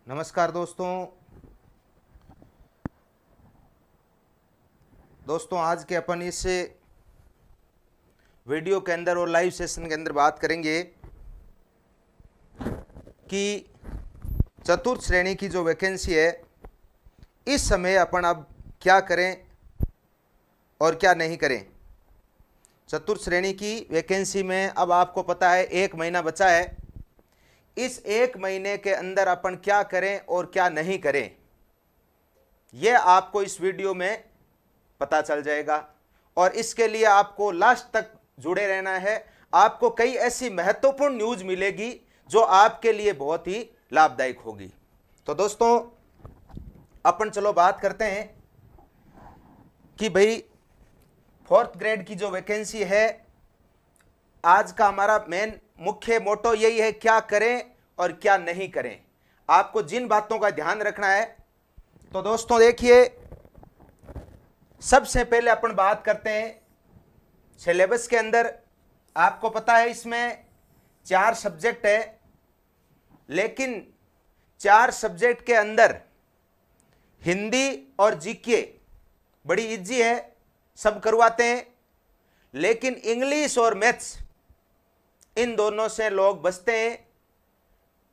नमस्कार दोस्तों आज के अपन इस वीडियो के अंदर और लाइव सेशन के अंदर बात करेंगे कि चतुर्थ श्रेणी की जो वैकेंसी है इस समय अपन अब क्या करें और क्या नहीं करें। चतुर्थ श्रेणी की वैकेंसी में अब आपको पता है 1 महीना बचा है। इस 1 महीने के अंदर अपन क्या करें और क्या नहीं करें यह आपको इस वीडियो में पता चल जाएगा और इसके लिए आपको लास्ट तक जुड़े रहना है। आपको कई ऐसी महत्वपूर्ण न्यूज मिलेगी जो आपके लिए बहुत ही लाभदायक होगी। तो दोस्तों अपन चलो बात करते हैं कि भाई 4th ग्रेड की जो वैकेंसी है, आज का हमारा मेन मुख्य मोटो यही है क्या करें और क्या नहीं करें। आपको जिन बातों का ध्यान रखना है, तो दोस्तों देखिए सबसे पहले अपन बात करते हैं सिलेबस के अंदर। आपको पता है इसमें 4 सब्जेक्ट है, लेकिन 4 सब्जेक्ट के अंदर हिंदी और जीके बड़ी इजी है, सब करवाते हैं, लेकिन इंग्लिश और मैथ्स इन दोनों से लोग बचते हैं।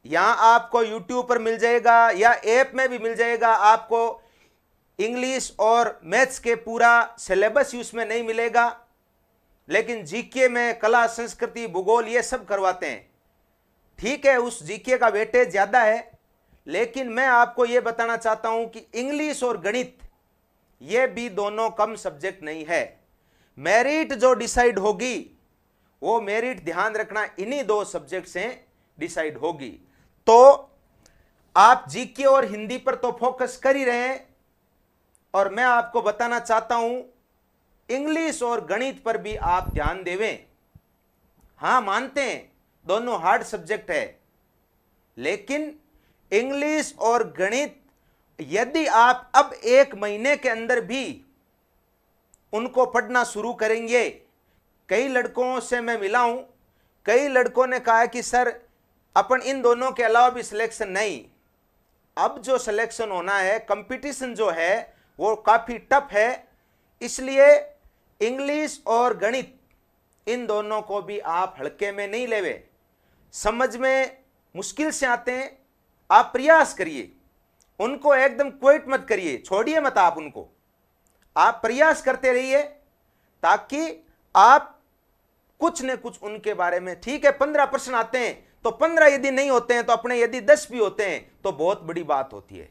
यहां आपको यूट्यूब पर मिल जाएगा या ऐप में भी मिल जाएगा, आपको इंग्लिश और मैथ्स के पूरा सिलेबस उसमें नहीं मिलेगा, लेकिन जीके में कला संस्कृति भूगोल ये सब करवाते हैं। ठीक है, उस जीके का वेटेज ज्यादा है, लेकिन मैं आपको ये बताना चाहता हूं कि इंग्लिश और गणित ये भी दोनों कम सब्जेक्ट नहीं है। मेरिट जो डिसाइड होगी वो मेरिट ध्यान रखना इन्हीं 2 सब्जेक्ट से डिसाइड होगी। तो आप जीके और हिंदी पर तो फोकस कर ही रहे हैं, और मैं आपको बताना चाहता हूं इंग्लिश और गणित पर भी आप ध्यान देवें। हां मानते हैं दोनों हार्ड सब्जेक्ट है, लेकिन इंग्लिश और गणित यदि आप अब 1 महीने के अंदर भी उनको पढ़ना शुरू करेंगे। कई लड़कों से मैं मिला हूं, कई लड़कों ने कहा कि सर अपन इन दोनों के अलावा भी सिलेक्शन नहीं। अब जो सिलेक्शन होना है, कंपटीशन जो है वो काफी टफ है, इसलिए इंग्लिश और गणित इन दोनों को भी आप हल्के में नहीं लेवे। समझ में मुश्किल से आते हैं, आप प्रयास करिए, उनको एकदम क्विट मत करिए, छोड़िए मत आप उनको, आप प्रयास करते रहिए ताकि आप कुछ न कुछ उनके बारे में। ठीक है 15% आते हैं तो 15 यदि नहीं होते हैं तो अपने यदि 10 भी होते हैं तो बहुत बड़ी बात होती है।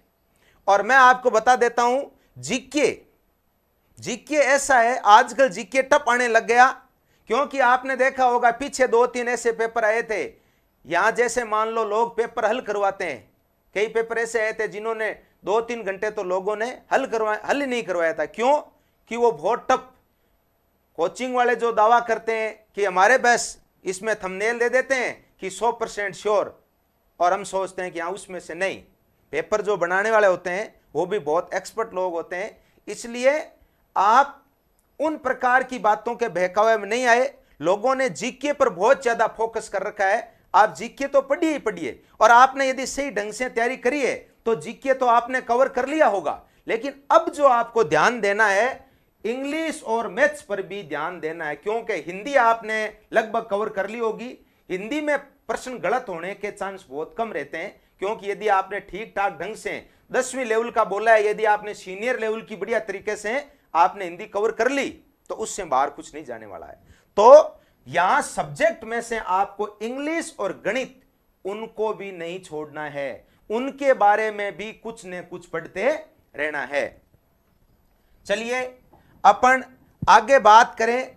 और मैं आपको बता देता हूं जीके ऐसा है, आजकल जीके टप आने लग गया, क्योंकि आपने देखा होगा पीछे 2-3 ऐसे पेपर आए थे। यहां जैसे मान लो लोग पेपर हल करवाते हैं, कई पेपर ऐसे आए थे जिन्होंने 2-3 घंटे तो लोगों ने हल ही नहीं करवाया था। क्यों? कि वो बहुत टफ। कोचिंग वाले जो दावा करते हैं कि हमारे बस इसमें थंबनेल दे देते हैं कि 100% श्योर, और हम सोचते हैं कि हाँ उसमें से नहीं। पेपर जो बनाने वाले होते हैं वो भी बहुत एक्सपर्ट लोग होते हैं, इसलिए आप उन प्रकार की बातों के बहकावे में नहीं आए। लोगों ने जीके पर बहुत ज्यादा फोकस कर रखा है। आप जीके तो पढ़िए ही पढ़िए, और आपने यदि सही ढंग से तैयारी करी है तो जीके तो आपने कवर कर लिया होगा, लेकिन अब जो आपको ध्यान देना है इंग्लिश और मैथ्स पर भी ध्यान देना है, क्योंकि हिंदी आपने लगभग कवर कर ली होगी। हिंदी में प्रश्न गलत होने के चांस बहुत कम रहते हैं, क्योंकि यदि आपने ठीक ठाक ढंग से 10वीं लेवल का बोला है, यदि आपने सीनियर लेवल की बढ़िया तरीके से आपने हिंदी कवर कर ली तो उससे बाहर कुछ नहीं जाने वाला है। तो यहां सब्जेक्ट में से आपको इंग्लिश और गणित उनको भी नहीं छोड़ना है, उनके बारे में भी कुछ न कुछ पढ़ते रहना है। चलिए अपन आगे बात करें।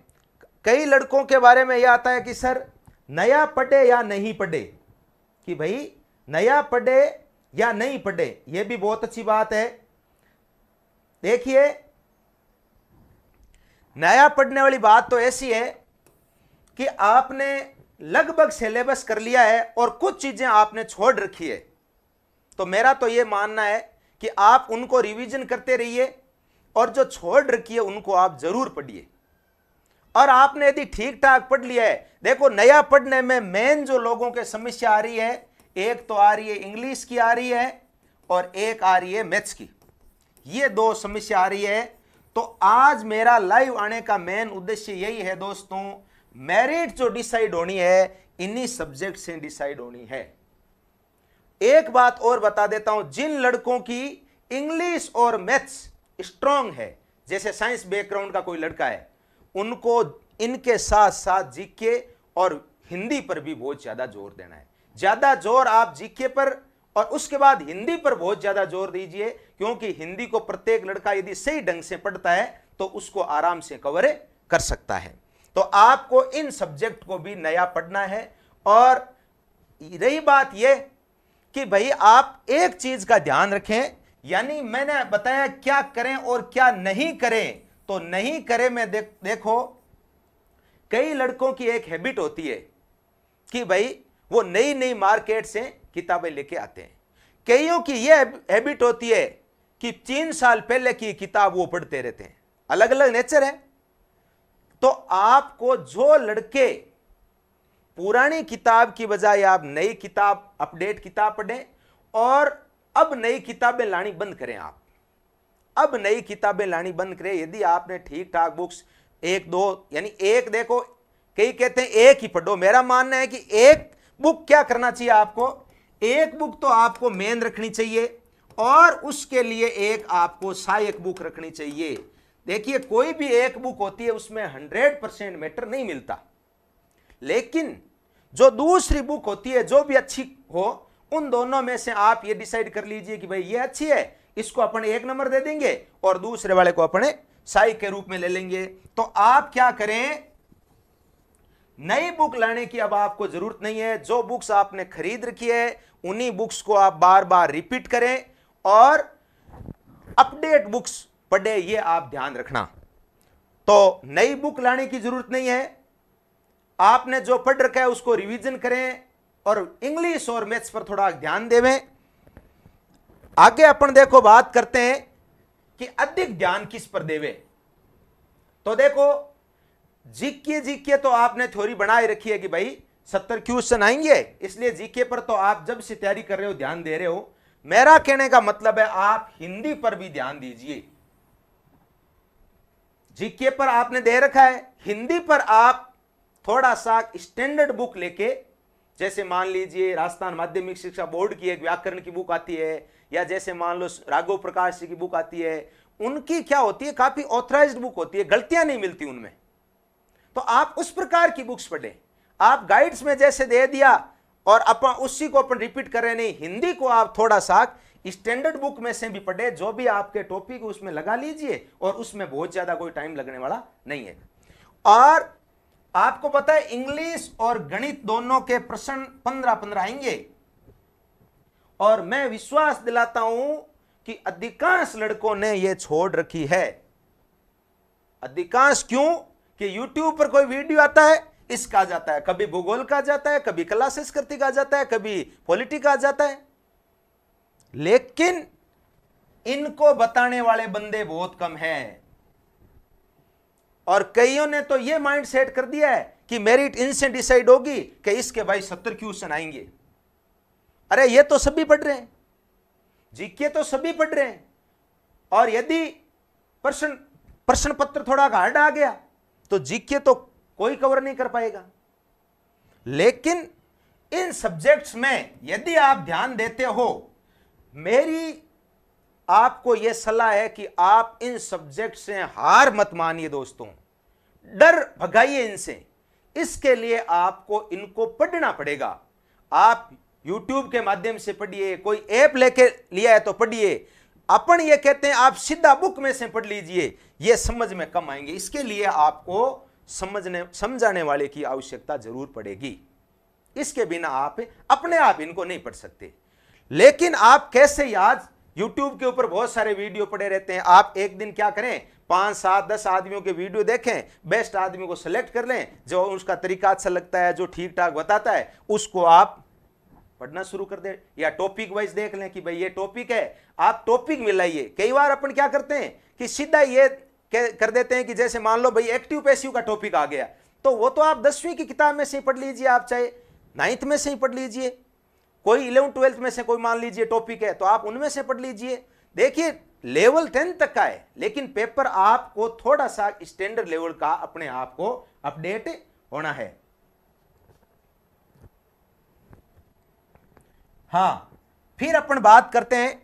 कई लड़कों के बारे में यह आता है कि सर नया पढ़े या नहीं पढ़े, कि भाई नया पढ़े या नहीं पढ़े, यह भी बहुत अच्छी बात है। देखिए नया पढ़ने वाली बात तो ऐसी है कि आपने लगभग सिलेबस कर लिया है और कुछ चीजें आपने छोड़ रखी है, तो मेरा तो यह मानना है कि आप उनको रिवीजन करते रहिए और जो छोड़ रखी है उनको आप जरूर पढ़िए। और आपने यदि ठीक ठाक पढ़ लिया है, देखो नया पढ़ने में मेन जो लोगों के समस्या आ रही है, एक तो आ रही है इंग्लिश की आ रही है, और एक आ रही है मैथ्स की, ये दो समस्या आ रही है। तो आज मेरा लाइव आने का मेन उद्देश्य यही है दोस्तों, मेरिट जो डिसाइड होनी है इन्हीं सब्जेक्ट से डिसाइड होनी है। एक बात और बता देता हूं, जिन लड़कों की इंग्लिश और मैथ्स स्ट्रांग है, जैसे साइंस बैकग्राउंड का कोई लड़का है, उनको इनके साथ साथ जीके और हिंदी पर भी बहुत ज्यादा जोर देना है। ज्यादा जोर आप जीके पर और उसके बाद हिंदी पर बहुत ज्यादा जोर दीजिए, क्योंकि हिंदी को प्रत्येक लड़का यदि सही ढंग से पढ़ता है तो उसको आराम से कवर कर सकता है। तो आपको इन सब्जेक्ट को भी नया पढ़ना है। और रही बात यह कि भाई आप एक चीज का ध्यान रखें, यानी मैंने बताया क्या करें और क्या नहीं करें। तो नहीं करें में देखो, कई लड़कों की एक हैबिट होती है कि भाई वो नई नई मार्केट से किताबें लेके आते हैं। कईयों की यह हैबिट होती है कि 3 साल पहले की किताब वो पढ़ते रहते हैं। अलग अलग नेचर है। तो आपको जो लड़के पुरानी किताब की बजाय आप नई किताब, अपडेट किताब पढ़ें, और अब नई किताबें लानी बंद करें। आप अब नई किताबें लानी बंद करें। यदि आपने ठीक ठाक बुक्स एक दो, यानी एक, देखो कई कहते हैं एक ही पढ़ो, मेरा मानना है कि एक बुक क्या करना चाहिए आपको, एक बुक तो आपको मेन रखनी चाहिए और उसके लिए एक आपको सहायक बुक रखनी चाहिए। देखिए कोई भी एक बुक होती है उसमें 100% मैटर नहीं मिलता, लेकिन जो दूसरी बुक होती है जो भी अच्छी हो, उन दोनों में से आप ये डिसाइड कर लीजिए कि भाई ये अच्छी है, इसको अपन 1 नंबर दे देंगे और दूसरे वाले को अपने सहायक के रूप में ले लेंगे। तो आप क्या करें, नई बुक लाने की अब आपको जरूरत नहीं है। जो बुक्स आपने खरीद रखी है उन्हीं बुक्स को आप बार बार रिपीट करें और अपडेट बुक्स पढ़े, ये आप ध्यान रखना। तो नई बुक लाने की जरूरत नहीं है, आपने जो पढ़ रखा है उसको रिवीजन करें और इंग्लिश और मैथ्स पर थोड़ा ध्यान देवें। आगे अपन देखो बात करते हैं कि अधिक ध्यान किस पर देवे। तो देखो जीके तो आपने थ्योरी बनाए रखी है कि भाई 70 क्वेश्चन आएंगे, इसलिए जीके पर तो आप जब से तैयारी कर रहे हो ध्यान दे रहे हो। मेरा कहने का मतलब है आप हिंदी पर भी ध्यान दीजिए। जीके पर आपने दे रखा है, हिंदी पर आप थोड़ा सा स्टैंडर्ड बुक लेके, जैसे मान लीजिए राजस्थान माध्यमिक शिक्षा बोर्ड की एक व्याकरण की बुक आती है, या जैसे मान लो राघव प्रकाश जी की बुक आती है, उनकी क्या होती है काफी ऑथराइज्ड बुक होती है, गलतियां नहीं मिलती उनमें। तो आप उस प्रकार की बुक्स पढ़ें। आप गाइड्स में जैसे दे दिया और अपन उसी को अपन रिपीट कर रहे नहीं, हिंदी को आप थोड़ा सा स्टैंडर्ड बुक में से भी पढ़े, जो भी आपके टॉपिक उसमें लगा लीजिए और उसमें बहुत ज्यादा कोई टाइम लगने वाला नहीं है। और आपको पता है इंग्लिश और गणित दोनों के प्रश्न 15-15 आएंगे, और मैं विश्वास दिलाता हूं कि अधिकांश लड़कों ने यह छोड़ रखी है। अधिकांश क्यों कि YouTube पर कोई वीडियो आता है, इसका आ जाता है, कभी भूगोल का आ जाता है, कभी कला संस्कृति का आ जाता है, कभी पॉलिटी का आ जाता है, लेकिन इनको बताने वाले बंदे बहुत कम हैं। और कईयों ने तो यह माइंड सेट कर दिया है कि मेरिट इनसे डिसाइड होगी कि इसके भाई 70 क्वेश्चन आएंगे। अरे ये तो सभी पढ़ रहे हैं, जीके तो सभी पढ़ रहे हैं, और यदि प्रश्न पत्र थोड़ा हार्ड आ गया तो जीके तो कोई कवर नहीं कर पाएगा। लेकिन इन सब्जेक्ट्स में यदि आप ध्यान देते हो, मेरी आपको यह सलाह है कि आप इन सब्जेक्ट से हार मत मानिए दोस्तों, डर भगाइए इनसे। इसके लिए आपको इनको पढ़ना पड़ेगा। आप YouTube के माध्यम से पढ़िए, कोई ऐप लेके लिया है तो पढ़िए। अपन ये कहते हैं आप सीधा बुक में से पढ़ लीजिए, ये समझ में कम आएंगे। इसके लिए आपको समझाने वाले की आवश्यकता जरूर पड़ेगी। इसके बिना आप अपने आप इनको नहीं पढ़ सकते। लेकिन आप कैसे याद, YouTube के ऊपर बहुत सारे वीडियो पड़े रहते हैं। आप एक दिन क्या करें, 5, 7, 10 आदमियों के वीडियो देखें, बेस्ट आदमी को सेलेक्ट कर लें, जो उसका तरीका अच्छा लगता है, जो ठीक ठाक बताता है, उसको आप पढ़ना शुरू कर दे। या टॉपिक वाइज देख लें कि भाई ये टॉपिक है, आप टॉपिक मिलाइए। कई बार अपन क्या करते हैं कि सीधा ये कर देते हैं कि जैसे मान लो भाई एक्टिव पैसिव का टॉपिक आ गया, तो वो तो आप 10वीं की किताब में से ही पढ़ लीजिए, आप चाहे 9th में से ही पढ़ लीजिए, कोई 11 12 में से कोई मान लीजिए टॉपिक है तो आप उनमें से पढ़ लीजिए। देखिए लेवल 10 तक का है, लेकिन पेपर आपको थोड़ा सा स्टैंडर्ड लेवल का अपने आप को अपडेट होना है। हाँ, फिर अपन बात करते हैं,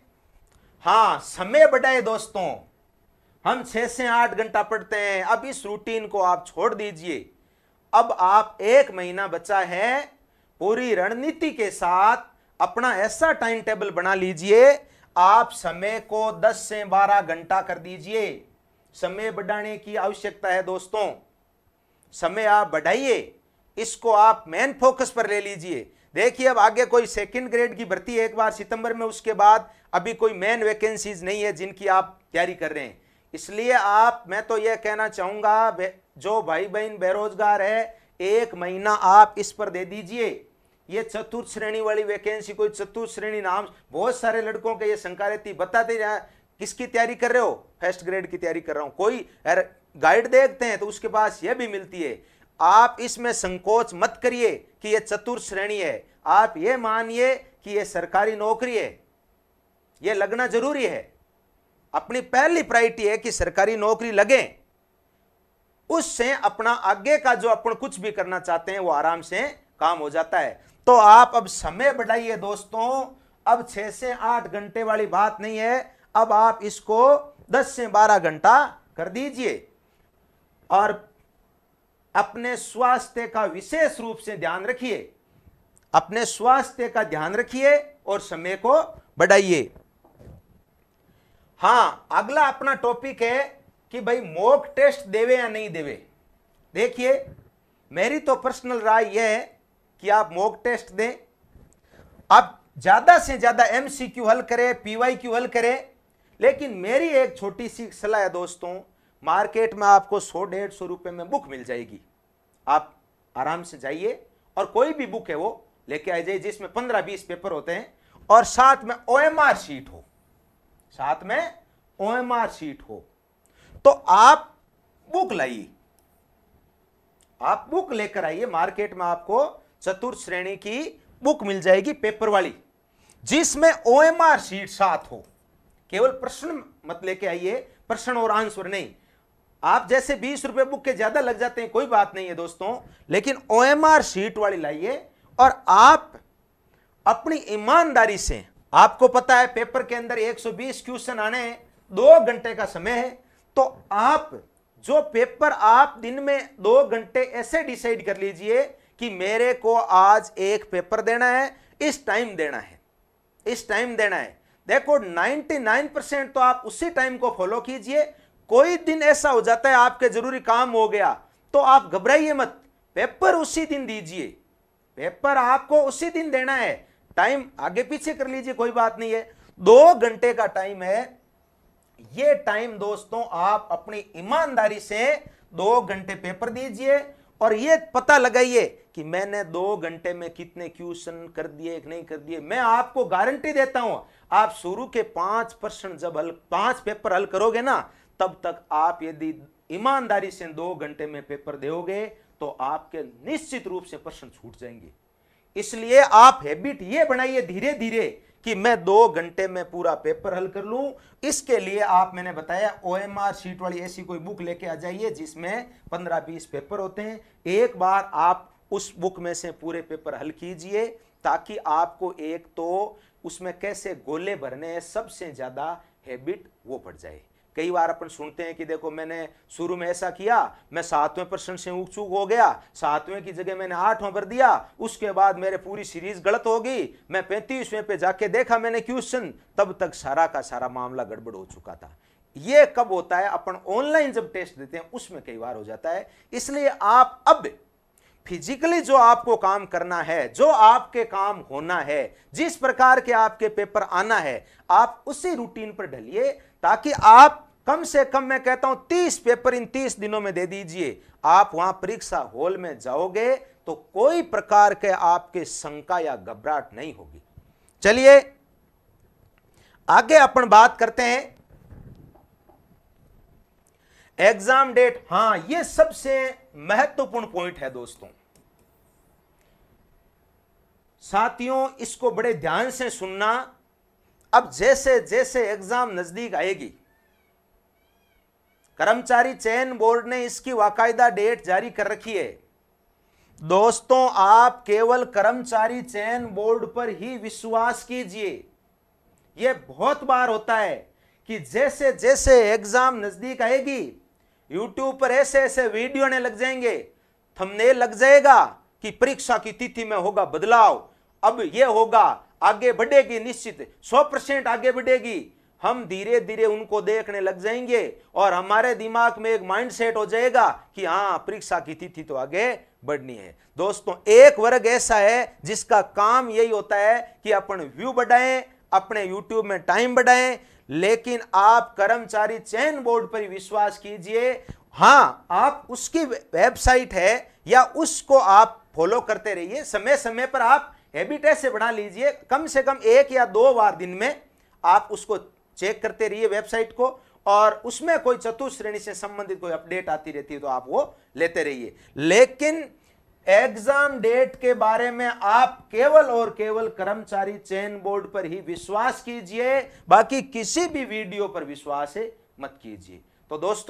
हाँ समय बढ़ाए दोस्तों, हम 6 से 8 घंटा पढ़ते हैं, अब इस रूटीन को आप छोड़ दीजिए। अब आप 1 महीना बचा है, पूरी रणनीति के साथ अपना ऐसा टाइम टेबल बना लीजिए, आप समय को 10 से 12 घंटा कर दीजिए। समय बढ़ाने की आवश्यकता है दोस्तों, समय आप बढ़ाइए, इसको आप मेन फोकस पर ले लीजिए। देखिए अब आगे कोई सेकंड ग्रेड की भर्ती है एक बार सितंबर में, उसके बाद अभी कोई मेन वैकेंसीज नहीं है जिनकी आप तैयारी कर रहे हैं। इसलिए आप, मैं तो यह कहना चाहूंगा जो भाई बहन बेरोजगार है, 1 महीना आप इस पर दे दीजिए। ये चतुर्थ श्रेणी वाली वैकेंसी, कोई चतुर्थ श्रेणी नाम, बहुत सारे लड़कों के ये शंका रहती, बताते जाए किसकी तैयारी कर रहे हो, फर्स्ट ग्रेड की तैयारी कर रहा हूं, कोई गाइड देखते हैं तो उसके पास यह भी मिलती है। आप इसमें संकोच मत करिए कि यह चतुर्थ श्रेणी है, आप ये मानिए कि यह सरकारी नौकरी है, यह लगना जरूरी है। अपनी पहली प्रायोरिटी है कि सरकारी नौकरी लगे, उससे अपना आगे का जो अपन कुछ भी करना चाहते हैं वो आराम से काम हो जाता है। तो आप अब समय बढ़ाइए दोस्तों, अब 6 से 8 घंटे वाली बात नहीं है, अब आप इसको 10 से 12 घंटा कर दीजिए और अपने स्वास्थ्य का विशेष रूप से ध्यान रखिए, अपने स्वास्थ्य का ध्यान रखिए और समय को बढ़ाइए। हां, अगला अपना टॉपिक है कि भाई मॉक टेस्ट देवे या नहीं देवे। देखिए मेरी तो पर्सनल राय यह है कि आप मॉक टेस्ट दें, आप ज्यादा से ज्यादा एमसीक्यू हल करें, पीवाईक्यू हल करें, लेकिन मेरी एक छोटी सी सलाह है दोस्तों, मार्केट में आपको 100-150 रुपए में बुक मिल जाएगी, आप आराम से जाइए और कोई भी बुक है वो लेके आ जाइए जिसमें 15-20 पेपर होते हैं और साथ में ओएमआर शीट हो, साथ में ओएमआर शीट हो। तो आप बुक लाइए, आप बुक लेकर आइए, मार्केट में आपको चतुर्थ श्रेणी की बुक मिल जाएगी पेपर वाली, जिसमें ओएमआर शीट साथ हो। केवल प्रश्न मत लेके आइए, प्रश्न और आंसर नहीं। आप जैसे 20 रुपए बुक के ज्यादा लग जाते हैं, कोई बात नहीं है दोस्तों, लेकिन ओएमआर शीट वाली लाइए और आप अपनी ईमानदारी से, आपको पता है पेपर के अंदर 120 क्वेश्चन आने हैं, 2 घंटे का समय है, तो आप जो पेपर आप दिन में 2 घंटे ऐसे डिसाइड कर लीजिए कि मेरे को आज एक पेपर देना है, इस टाइम देना है, इस टाइम देना है। देखो 99% तो आप उसी टाइम को फॉलो कीजिए। कोई दिन ऐसा हो जाता है आपके जरूरी काम हो गया तो आप घबराइए मत, पेपर उसी दिन दीजिए, पेपर आपको उसी दिन देना है, टाइम आगे पीछे कर लीजिए कोई बात नहीं है, 2 घंटे का टाइम है। ये टाइम दोस्तों आप अपनी ईमानदारी से 2 घंटे पेपर दीजिए और ये पता लगाइए कि मैंने 2 घंटे में कितने क्वेश्चन कर दिए कि नहीं कर दिए। मैं आपको गारंटी देता हूं, आप शुरू के 5% जब 5 पेपर हल करोगे ना, तब तक आप यदि ईमानदारी से 2 घंटे में पेपर दोगे तो आपके निश्चित रूप से प्रश्न छूट जाएंगे। इसलिए आप हैबिट ये बनाइए धीरे धीरे कि मैं 2 घंटे में पूरा पेपर हल कर लूं। इसके लिए आप, मैंने बताया, ओएमआर शीट वाली ऐसी कोई बुक लेके आ जाइए जिसमें 15-20 पेपर होते हैं। एक बार आप उस बुक में से पूरे पेपर हल कीजिए ताकि आपको एक तो उसमें कैसे गोले भरने हैं सबसे ज्यादा हैबिट वो पड़ जाए। कई बार अपन सुनते हैं कि देखो मैंने शुरू में ऐसा किया, मैं 7वें प्रश्न से ऊक चूक हो गया, 7वें की जगह मैंने 8वां भर दिया, उसके बाद मेरे पूरी सीरीज गलत हो गई, मैं 35वें पे जाके देखा मैंने क्वेश्चन, तब तक सारा का सारा मामला गड़बड़ हो चुका था। ये कब होता है? अपन ऑनलाइन जब टेस्ट देते हैं उसमें कई बार हो जाता है। इसलिए आप अब फिजिकली जो आपको काम करना है, जो आपके काम होना है, जिस प्रकार के आपके पेपर आना है, आप उसी रूटीन पर ढलिए ताकि आप कम से कम, मैं कहता हूं 30 पेपर इन 30 दिनों में दे दीजिए। आप वहां परीक्षा हॉल में जाओगे तो कोई प्रकार के आपके शंका या घबराहट नहीं होगी। चलिए आगे अपन बात करते हैं एग्जाम डेट। हां, यह सबसे महत्वपूर्ण पॉइंट है दोस्तों। साथियों इसको बड़े ध्यान से सुनना। अब जैसे जैसे एग्जाम नजदीक आएगी, कर्मचारी चयन बोर्ड ने इसकी बाकायदा डेट जारी कर रखी है। दोस्तों आप केवल कर्मचारी चयन बोर्ड पर ही विश्वास कीजिए। यह बहुत बार होता है कि जैसे जैसे एग्जाम नजदीक आएगी, यूट्यूब पर ऐसे ऐसे वीडियो ने लग जाएंगे, थंबनेल लग जाएगा कि परीक्षा की तिथि में होगा बदलाव, अब यह होगा, आगे बढ़ेगी, निश्चित 100% आगे बढ़ेगी। हम धीरे धीरे उनको देखने लग जाएंगे और हमारे दिमाग में एक माइंड सेट हो जाएगा कि हाँ परीक्षा की तिथि तो आगे बढ़नी है। दोस्तों एक वर्ग ऐसा है जिसका काम यही होता है कि अपन व्यू बढ़ाएं, अपने YouTube में टाइम बढ़ाएं, लेकिन आप कर्मचारी चयन बोर्ड पर विश्वास कीजिए। हाँ आप उसकी वेबसाइट है या उसको आप फॉलो करते रहिए, समय समय पर आप हैबिट ऐसे बना लीजिए, कम से कम 1 या 2 बार दिन में आप उसको चेक करते रहिए वेबसाइट को, और उसमें कोई चतुश्रेणी से संबंधित कोई अपडेट आती रहती है तो आप वो लेते रहिए। लेकिन एग्जाम डेट के बारे में आप केवल और केवल कर्मचारी चयन बोर्ड पर ही विश्वास कीजिए, बाकी किसी भी वीडियो पर विश्वास मत कीजिए। तो दोस्तों